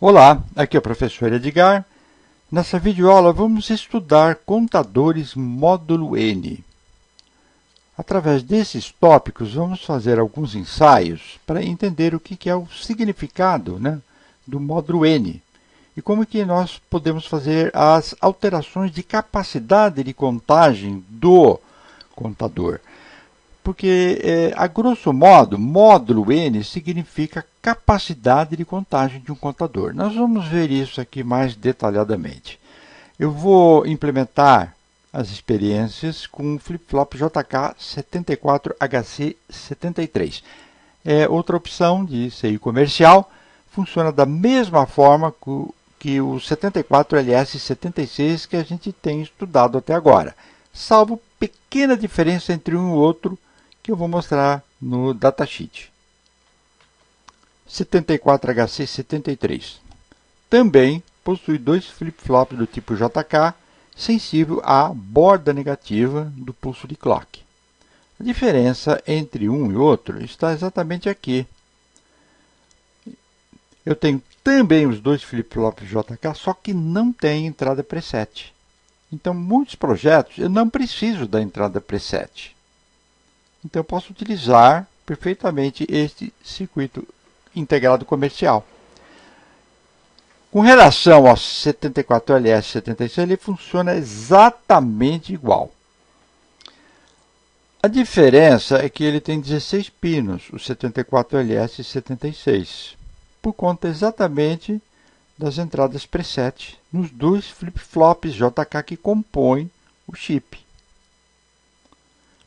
Olá, aqui é o professor Edgar. Nessa videoaula vamos estudar contadores módulo N. Através desses tópicos vamos fazer alguns ensaios para entender o que é o significado, do módulo N e como que nós podemos fazer as alterações de capacidade de contagem do contador. Porque, a grosso modo, módulo N significa capacidade de contagem de um contador. Nós vamos ver isso aqui mais detalhadamente. Eu vou implementar as experiências com o flip-flop JK74HC73. É outra opção de CI comercial, funciona da mesma forma que o 74LS76 que a gente tem estudado até agora, salvo pequena diferença entre um e outro, que eu vou mostrar no datasheet. 74HC73 também possui dois flip-flops do tipo JK, sensível à borda negativa do pulso de clock. A diferença entre um e outro está exatamente aqui. Eu tenho também os dois flip-flops JK, só que não tem entrada preset. Então, muitos projetos eu não preciso da entrada preset. Então, eu posso utilizar perfeitamente este circuito integrado comercial. Com relação ao 74LS76, ele funciona exatamente igual. A diferença é que ele tem 16 pinos, o 74LS76, por conta exatamente das entradas preset nos dois flip-flops JK que compõem o chip.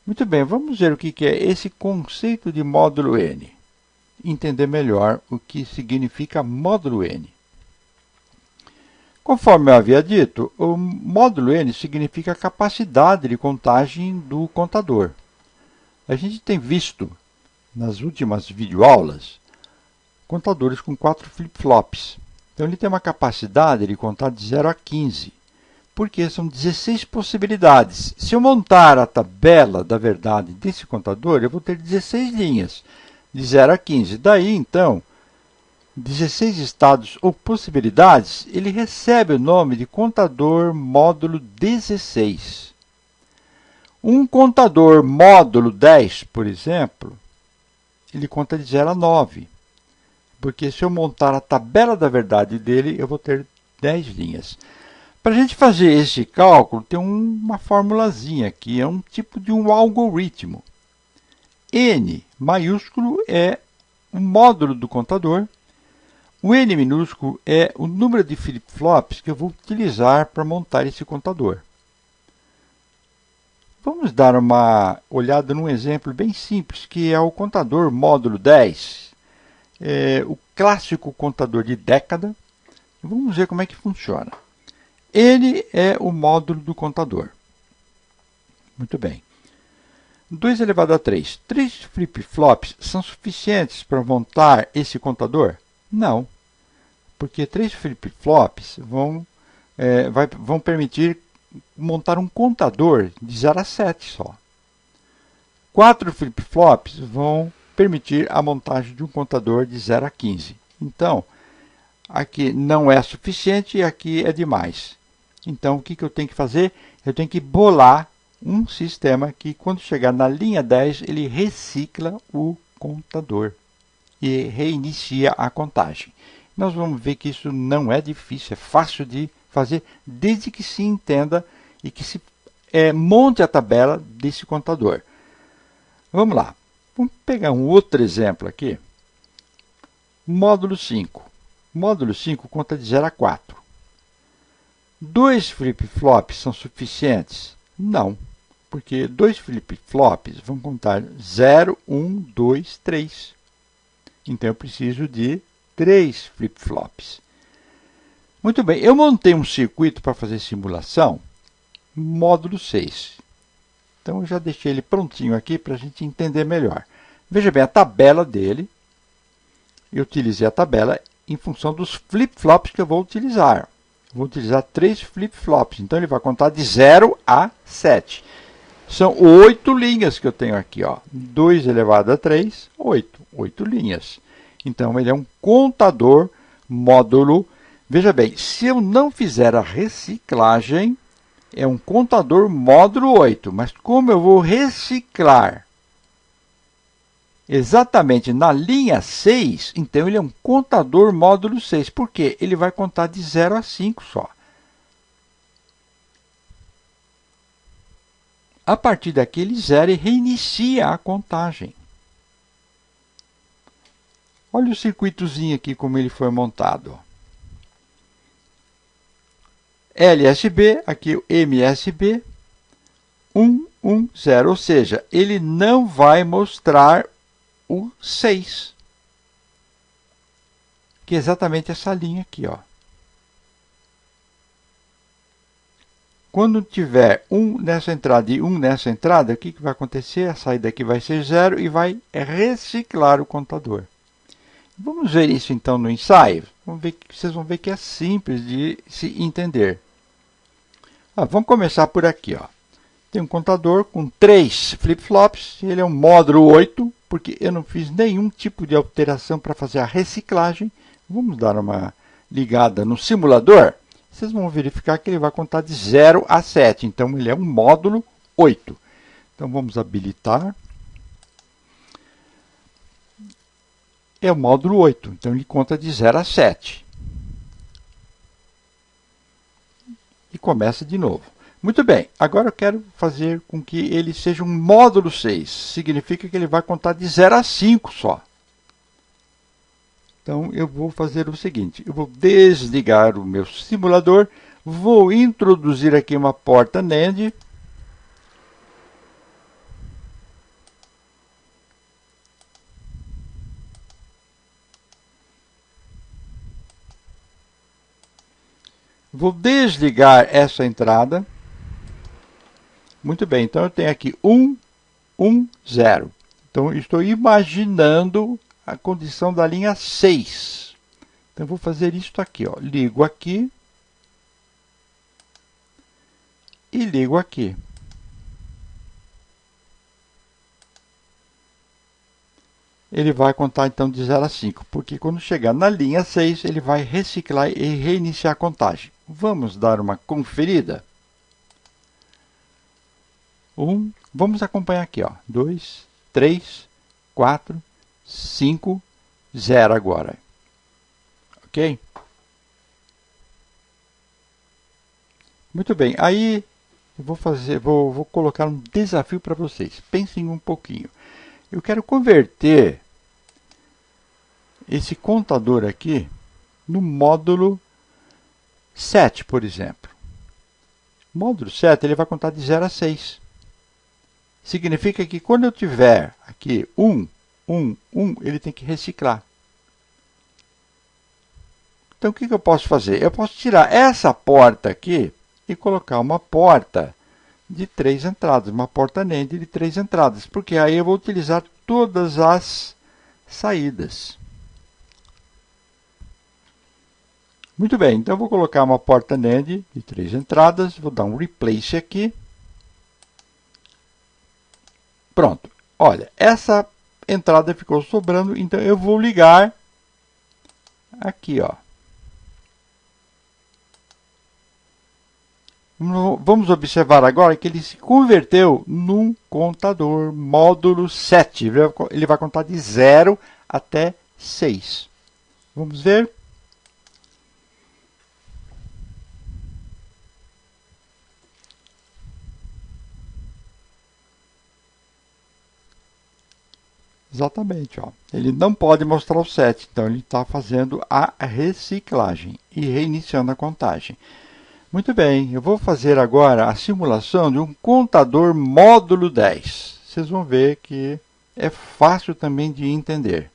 Muito bem, vamos ver o que é esse conceito de módulo N. Entender melhor o que significa módulo N. Conforme eu havia dito, o módulo N significa a capacidade de contagem do contador. A gente tem visto, nas últimas videoaulas, contadores com 4 flip-flops. Então, ele tem uma capacidade de contar de 0 a 15. Porque são 16 possibilidades. Se eu montar a tabela da verdade desse contador, eu vou ter 16 linhas, de 0 a 15. Daí, então, 16 estados ou possibilidades, ele recebe o nome de contador módulo 16. Um contador módulo 10, por exemplo, ele conta de 0 a 9. Porque se eu montar a tabela da verdade dele, eu vou ter 10 linhas. Para a gente fazer esse cálculo, tem uma formulazinha aqui, é um tipo de um algoritmo. N maiúsculo é o módulo do contador, o N minúsculo é o número de flip-flops que eu vou utilizar para montar esse contador. Vamos dar uma olhada num exemplo bem simples, que é o contador módulo 10, o clássico contador de década. Vamos ver como é que funciona. N é o módulo do contador. Muito bem. 2 elevado a 3. 3 flip-flops são suficientes para montar esse contador? Não. Porque 3 flip-flops vão permitir montar um contador de 0 a 7 só. 4 flip-flops vão permitir a montagem de um contador de 0 a 15. Então, aqui não é suficiente e aqui é demais. Então, o que eu tenho que fazer? Eu tenho que bolar um sistema que, quando chegar na linha 10, ele recicla o contador e reinicia a contagem. Nós vamos ver que isso não é difícil, é fácil de fazer, desde que se entenda e que se monte a tabela desse contador. Vamos lá. Vamos pegar um outro exemplo aqui. Módulo 5. Módulo 5 conta de 0 a 4. 2 flip-flops são suficientes? Não, porque 2 flip-flops vão contar 0, 1, 2, 3. Então, eu preciso de 3 flip-flops. Muito bem, eu montei um circuito para fazer simulação, módulo 6. Então, eu já deixei ele prontinho aqui para a gente entender melhor. Veja bem, a tabela dele, eu utilizei a tabela em função dos flip-flops que eu vou utilizar. Vou utilizar 3 flip-flops, então ele vai contar de 0 a 7. São 8 linhas que eu tenho aqui, ó. 2 elevado a 3, 8. 8 linhas. Então, ele é um contador módulo. Veja bem, se eu não fizer a reciclagem, é um contador módulo 8. Mas como eu vou reciclar exatamente na linha 6, então ele é um contador módulo 6. Por quê? Ele vai contar de 0 a 5 só. A partir daqui ele zera e reinicia a contagem. Olha o circuitozinho aqui como ele foi montado. LSB, aqui o MSB, 110, ou seja, ele não vai mostrar o 6, que é exatamente essa linha aqui, ó. Quando tiver 1 nessa entrada e 1 nessa entrada, o que vai acontecer? A saída aqui vai ser 0 e vai reciclar o contador. Vamos ver isso então no ensaio. Vocês vão ver que é simples de se entender. Vamos começar por aqui. Tem um contador com 3 flip-flops. Ele é um módulo 8, porque eu não fiz nenhum tipo de alteração para fazer a reciclagem. Vamos dar uma ligada no simulador. Vocês vão verificar que ele vai contar de 0 a 7. Então, ele é um módulo 8. Então, vamos habilitar. É o módulo 8. Então, ele conta de 0 a 7. E começa de novo. Muito bem. Agora eu quero fazer com que ele seja um módulo 6. Significa que ele vai contar de 0 a 5 só. Então, eu vou fazer o seguinte, eu vou desligar o meu simulador, vou introduzir aqui uma porta NAND, vou desligar essa entrada. Muito bem, então eu tenho aqui 1, 1, 0. Então, eu estou imaginando a condição da linha 6. Então, eu vou fazer isto aqui, ó. Ligo aqui e ligo aqui. Ele vai contar, então, de 0 a 5, porque quando chegar na linha 6, ele vai reciclar e reiniciar a contagem. Vamos dar uma conferida? Vamos acompanhar aqui, ó. 2, 3, 4, 5, 0 agora. Ok? Muito bem. Aí eu vou colocar um desafio para vocês. Pensem um pouquinho. Eu quero converter esse contador aqui no módulo 7, por exemplo. O módulo 7 ele vai contar de 0 a 6. Significa que quando eu tiver aqui 1, 1, 1, ele tem que reciclar. Então, o que eu posso fazer? Eu posso tirar essa porta aqui e colocar uma porta de 3 entradas, uma porta NAND de 3 entradas, porque aí eu vou utilizar todas as saídas. Muito bem, então eu vou colocar uma porta NAND de 3 entradas, vou dar um replace aqui. Pronto, olha, essa entrada ficou sobrando, então eu vou ligar aqui, ó. Vamos observar agora que ele se converteu num contador módulo 7. Ele vai contar de 0 até 6. Vamos ver? Exatamente, ó. Ele não pode mostrar o 7, então ele está fazendo a reciclagem e reiniciando a contagem. Muito bem, eu vou fazer agora a simulação de um contador módulo 10. Vocês vão ver que é fácil também de entender.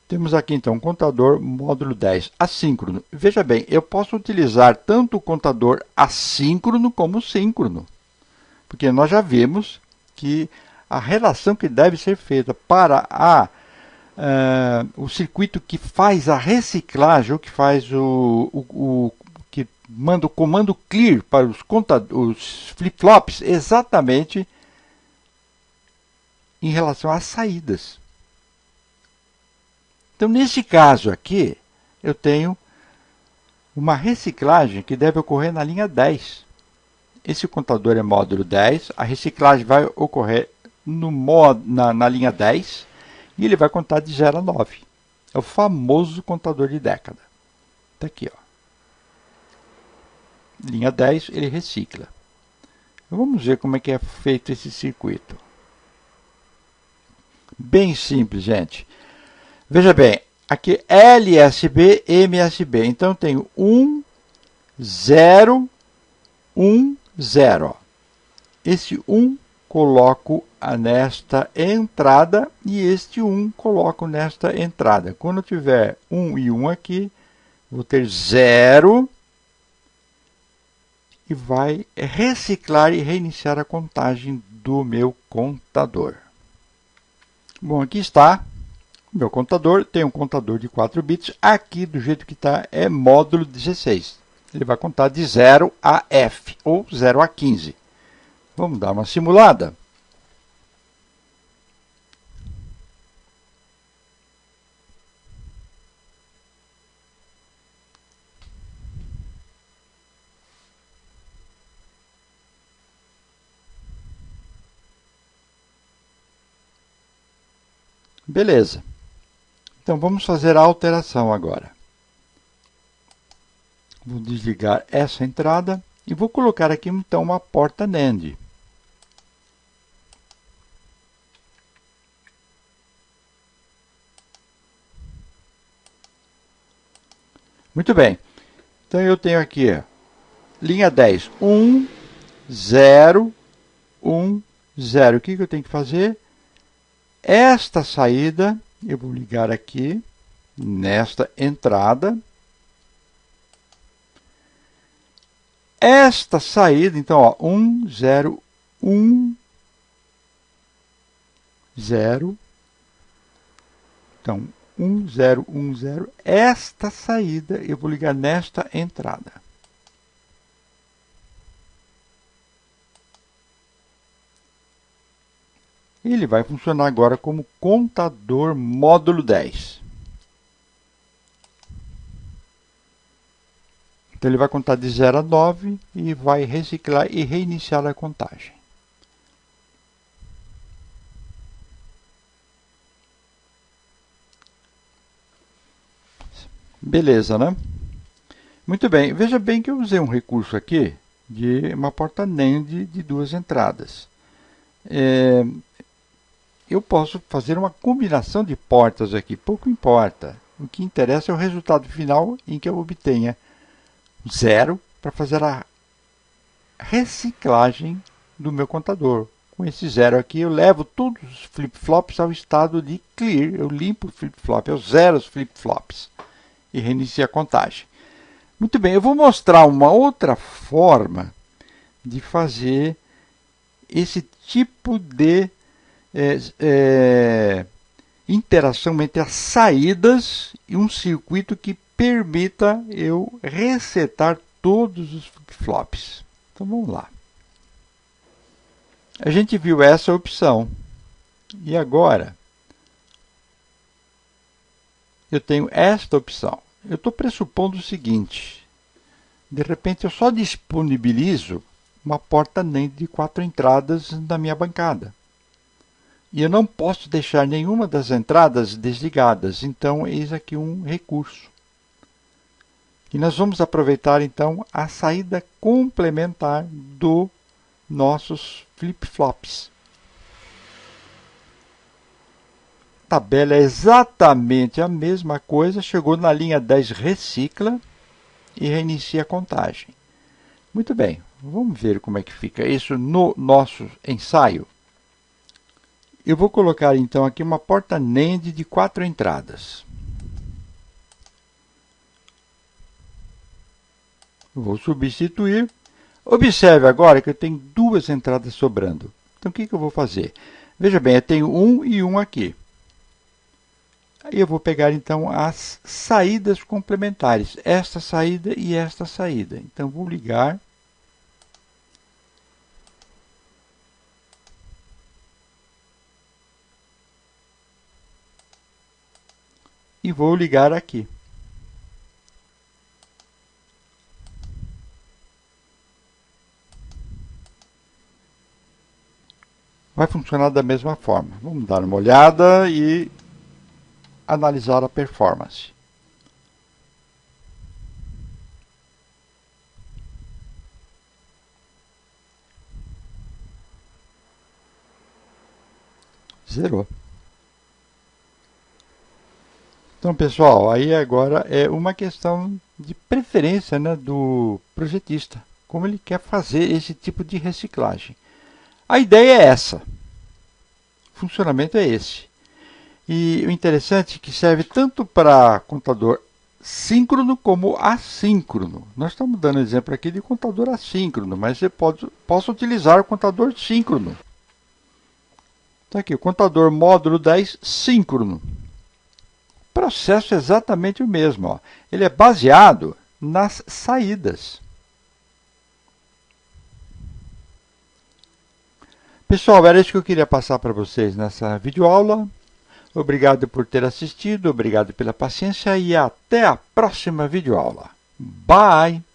Temos aqui então um contador módulo 10 assíncrono. Veja bem, eu posso utilizar tanto o contador assíncrono como síncrono, porque nós já vimos que a relação que deve ser feita para o circuito que faz a reciclagem, ou que faz que manda o comando clear para os flip-flops, exatamente em relação às saídas. Então, nesse caso aqui, eu tenho uma reciclagem que deve ocorrer na linha 10. Esse contador é módulo 10, a reciclagem vai ocorrer na linha 10 e ele vai contar de 0 a 9. É o famoso contador de década. Está aqui, ó. Linha 10, ele recicla. Vamos ver como é que é feito esse circuito. Bem simples, gente. Veja bem, aqui LSB, MSB. Então, eu tenho 1, 0, 1, 0. Esse 1 coloco nesta entrada e este 1 coloco nesta entrada. Quando eu tiver 1 e 1 aqui, vou ter 0 e vai reciclar e reiniciar a contagem do meu contador. Bom, aqui está o meu contador. Tem um contador de 4 bits. Aqui, do jeito que está, é módulo 16. Ele vai contar de 0 a F, ou 0 a 15. Vamos dar uma simulada. Beleza. Então, vamos fazer a alteração agora. Vou desligar essa entrada e vou colocar aqui, então, uma porta NAND. Muito bem. Então, eu tenho aqui, ó, linha 10, 1, 0, 1, 0. O que eu tenho que fazer? Esta saída, eu vou ligar aqui, nesta entrada. Esta saída, então, ó, 1, 0, 1, 0. Então, 1, 0, 1, 0. Esta saída eu vou ligar nesta entrada. Ele vai funcionar agora como contador módulo 10. Então, ele vai contar de 0 a 9 e vai reciclar e reiniciar a contagem. Beleza, né? Muito bem. Veja bem que eu usei um recurso aqui de uma porta NAND de 2 entradas. Eu posso fazer uma combinação de portas aqui, pouco importa. O que interessa é o resultado final em que eu obtenha 0 para fazer a reciclagem do meu contador. Com esse 0 aqui, eu levo todos os flip-flops ao estado de clear. Eu limpo o flip-flop, eu zero os flip-flops e reinicio a contagem. Muito bem, eu vou mostrar uma outra forma de fazer esse tipo de interação entre as saídas e um circuito que permita eu resetar todos os flip-flops. Então vamos lá. A gente viu essa opção. E agora eu tenho esta opção. Eu estou pressupondo o seguinte. De repente eu só disponibilizo uma porta NAND de 4 entradas na minha bancada. E eu não posso deixar nenhuma das entradas desligadas. Então, eis aqui um recurso. E nós vamos aproveitar, então, a saída complementar dos nossos flip-flops. A tabela é exatamente a mesma coisa. Chegou na linha 10, recicla e reinicia a contagem. Muito bem, vamos ver como é que fica isso no nosso ensaio. Eu vou colocar, então, aqui uma porta NAND de 4 entradas. Vou substituir. Observe agora que eu tenho 2 entradas sobrando. Então, o que eu vou fazer? Veja bem, eu tenho 1 e 1 aqui. Aí eu vou pegar, então, as saídas complementares. Esta saída e esta saída. Então, vou ligar. e vou ligar aqui. Vai funcionar da mesma forma. Vamos dar uma olhada e analisar a performance. Zerou. Então, pessoal, aí agora é uma questão de preferência, né, do projetista, como ele quer fazer esse tipo de reciclagem. A ideia é essa, o funcionamento é esse. E o interessante é que serve tanto para contador síncrono como assíncrono. Nós estamos dando exemplo aqui de contador assíncrono, mas você pode utilizar o contador síncrono. Está aqui, o contador módulo 10 síncrono. O processo é exatamente o mesmo. Ó. Ele é baseado nas saídas. Pessoal, era isso que eu queria passar para vocês nessa videoaula. Obrigado por ter assistido, obrigado pela paciência e até a próxima videoaula. Bye!